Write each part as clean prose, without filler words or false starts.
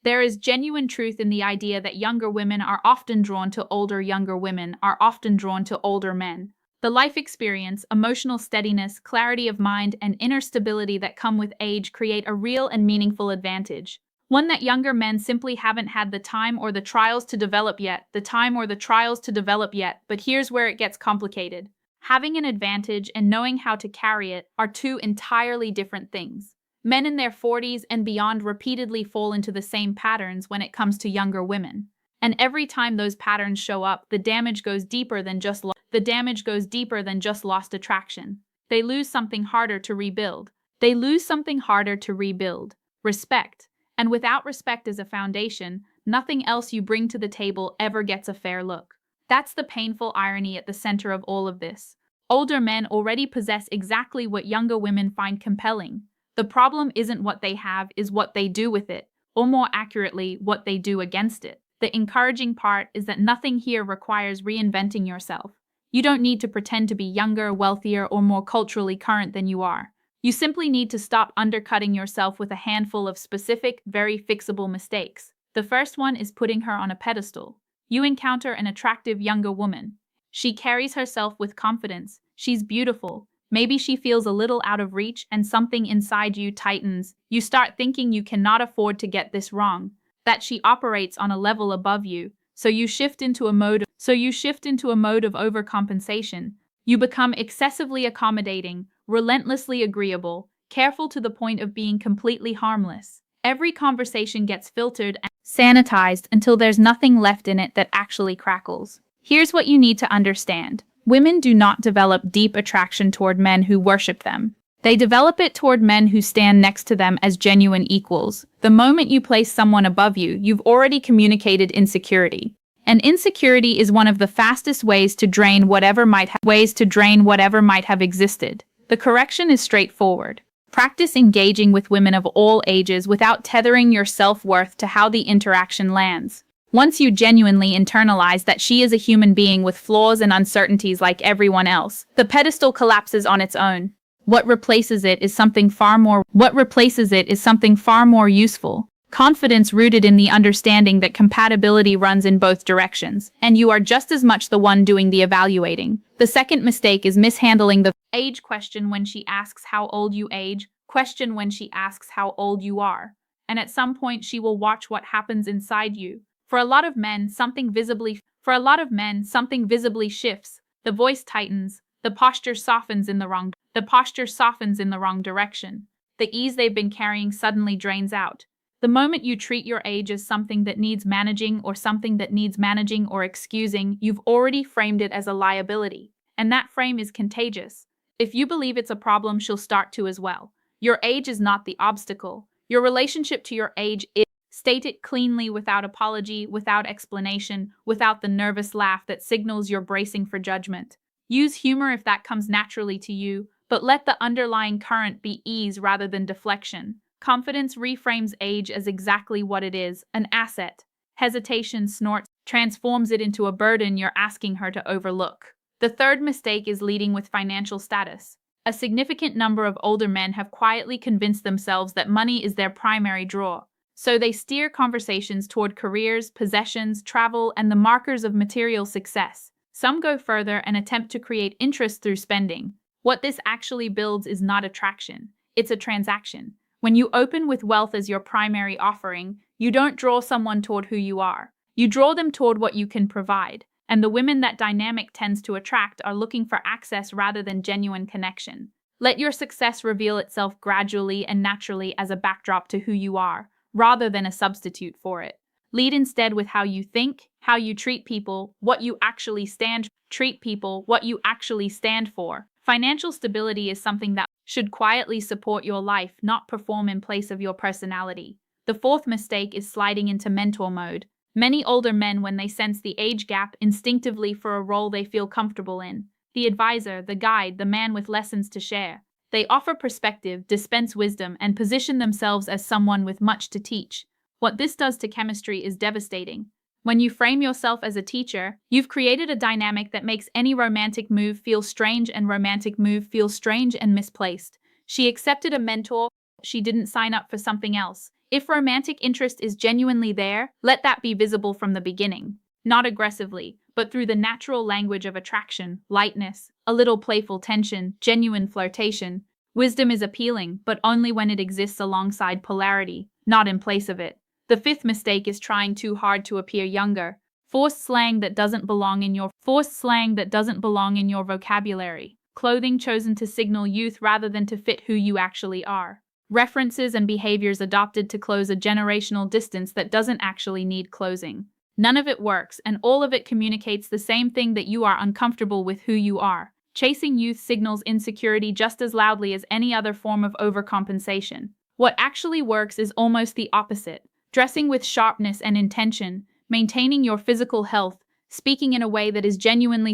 There is genuine truth in the idea that younger women are often drawn to older younger women are often drawn to older men. The life experience, emotional steadiness, clarity of mind, and inner stability that come with age create a real and meaningful advantage. One that younger men simply haven't had the time or the trials to develop yet, but here's where it gets complicated. Having an advantage and knowing how to carry it are two entirely different things. Men in their 40s and beyond repeatedly fall into the same patterns when it comes to younger women. And every time those patterns show up, the damage goes deeper than just lost attraction. They lose something harder to rebuild. Respect. And without respect as a foundation, nothing else you bring to the table ever gets a fair look. That's the painful irony at the center of all of this. Older men already possess exactly what younger women find compelling. The problem isn't what they have, is what they do with it, or more accurately, what they do against it. The encouraging part is that nothing here requires reinventing yourself. You don't need to pretend to be younger, wealthier, or more culturally current than you are. You simply need to stop undercutting yourself with a handful of specific, very fixable mistakes. The first one is putting her on a pedestal. You encounter an attractive younger woman. She carries herself with confidence. She's beautiful. Maybe she feels a little out of reach and something inside you tightens. You start thinking you cannot afford to get this wrong, that she operates on a level above you. So you shift into a mode of overcompensation. You become excessively accommodating, relentlessly agreeable, careful to the point of being completely harmless. Every conversation gets filtered and sanitized until there's nothing left in it that actually crackles. Here's what you need to understand. Women do not develop deep attraction toward men who worship them. They develop it toward men who stand next to them as genuine equals. The moment you place someone above you, you've already communicated insecurity. And insecurity is one of the fastest ways to drain whatever might have existed. The correction is straightforward. Practice engaging with women of all ages without tethering your self-worth to how the interaction lands. Once you genuinely internalize that she is a human being with flaws and uncertainties like everyone else, the pedestal collapses on its own. What replaces it is something far more useful. Confidence rooted in the understanding that compatibility runs in both directions, and you are just as much the one doing the evaluating. The second mistake is mishandling the age question when she asks how old you age, question when she asks how old you are. And at some point she will watch what happens inside you. For a lot of men, something visibly shifts. The voice tightens, the posture softens in the wrong direction. The ease they've been carrying suddenly drains out. The moment you treat your age as something that needs managing or excusing, you've already framed it as a liability. And that frame is contagious. If you believe it's a problem, she'll start to as well. Your age is not the obstacle. Your relationship to your age is. State it cleanly, without apology, without explanation, without the nervous laugh that signals you're bracing for judgment. Use humor if that comes naturally to you, but let the underlying current be ease rather than deflection. Confidence reframes age as exactly what it is, an asset. Hesitation transforms it into a burden you're asking her to overlook. The third mistake is leading with financial status. A significant number of older men have quietly convinced themselves that money is their primary draw. So they steer conversations toward careers, possessions, travel, and the markers of material success. Some go further and attempt to create interest through spending. What this actually builds is not attraction, it's a transaction. When you open with wealth as your primary offering, you don't draw someone toward who you are. You draw them toward what you can provide. And the women that dynamic tends to attract are looking for access rather than genuine connection. Let your success reveal itself gradually and naturally as a backdrop to who you are, rather than a substitute for it. Lead instead with how you think, how you treat people, what you actually stand for. Financial stability is something that should quietly support your life, not perform in place of your personality. The fourth mistake is sliding into mentor mode. Many older men, when they sense the age gap, instinctively for a role they feel comfortable in. The advisor, the guide, the man with lessons to share. They offer perspective, dispense wisdom, and position themselves as someone with much to teach. What this does to chemistry is devastating. When you frame yourself as a teacher, you've created a dynamic that makes any romantic move feel strange and misplaced. She accepted a mentor, she didn't sign up for something else. If romantic interest is genuinely there, let that be visible from the beginning. Not aggressively, but through the natural language of attraction, lightness, a little playful tension, genuine flirtation. Wisdom is appealing, but only when it exists alongside polarity, not in place of it. The fifth mistake is trying too hard to appear younger. Forced slang that doesn't belong in your vocabulary. Clothing chosen to signal youth rather than to fit who you actually are. References and behaviors adopted to close a generational distance that doesn't actually need closing. None of it works, and all of it communicates the same thing, that you are uncomfortable with who you are. Chasing youth signals insecurity just as loudly as any other form of overcompensation. What actually works is almost the opposite. Dressing with sharpness and intention, maintaining your physical health, speaking in a way that is genuinely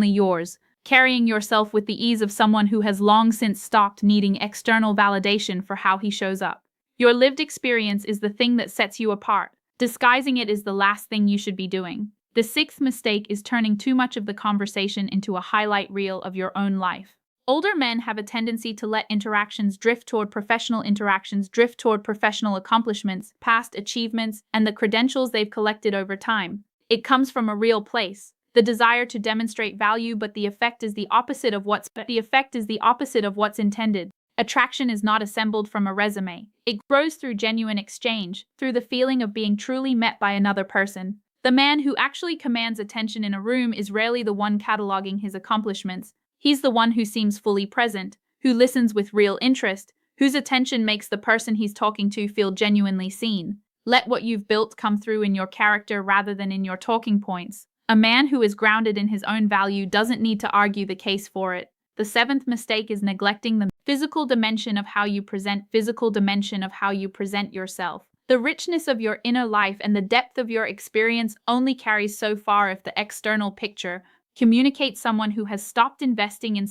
yours, carrying yourself with the ease of someone who has long since stopped needing external validation for how he shows up. Your lived experience is the thing that sets you apart. Disguising it is the last thing you should be doing. The sixth mistake is turning too much of the conversation into a highlight reel of your own life. Older men have a tendency to let interactions drift toward professional accomplishments, past achievements, and the credentials they've collected over time. It comes from a real place. The desire to demonstrate value, but the effect is the opposite of what's intended. Attraction is not assembled from a resume. It grows through genuine exchange, through the feeling of being truly met by another person. The man who actually commands attention in a room is rarely the one cataloging his accomplishments. He's the one who seems fully present, who listens with real interest, whose attention makes the person he's talking to feel genuinely seen. Let what you've built come through in your character rather than in your talking points. A man who is grounded in his own value doesn't need to argue the case for it. The seventh mistake is neglecting the physical dimension of how you present yourself. The richness of your inner life and the depth of your experience only carries so far if the external picture communicates someone who has stopped investing in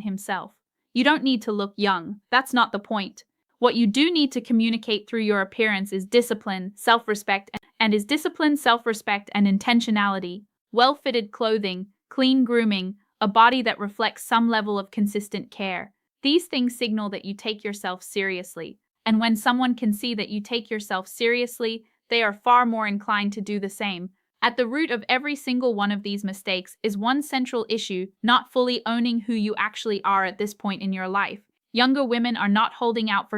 himself. You don't need to look young. That's not the point. What you do need to communicate through your appearance is discipline, self-respect, and intentionality. Well-fitted clothing, clean grooming, a body that reflects some level of consistent care. These things signal that you take yourself seriously. And when someone can see that you take yourself seriously, they are far more inclined to do the same. At the root of every single one of these mistakes is one central issue: not fully owning who you actually are at this point in your life. Younger women are not holding out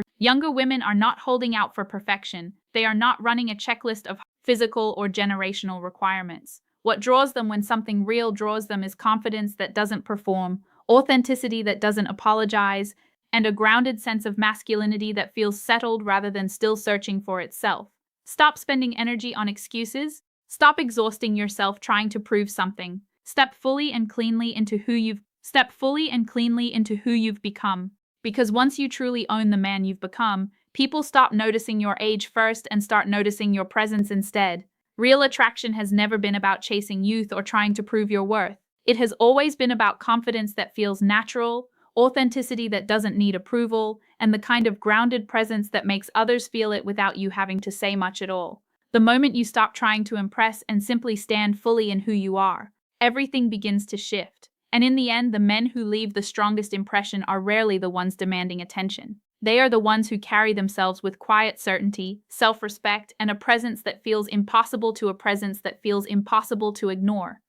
for perfection. They are not running a checklist of physical or generational requirements. What draws them when something real draws them is confidence that doesn't perform, authenticity that doesn't apologize, and a grounded sense of masculinity that feels settled rather than still searching for itself. Stop spending energy on excuses. Stop exhausting yourself trying to prove something. Step fully and cleanly into who you've become. Because once you truly own the man you've become, people stop noticing your age first and start noticing your presence instead. Real attraction has never been about chasing youth or trying to prove your worth. It has always been about confidence that feels natural, authenticity that doesn't need approval, and the kind of grounded presence that makes others feel it without you having to say much at all. The moment you stop trying to impress and simply stand fully in who you are, everything begins to shift. And in the end, the men who leave the strongest impression are rarely the ones demanding attention. They are the ones who carry themselves with quiet certainty, self-respect, and a presence that feels impossible to ignore.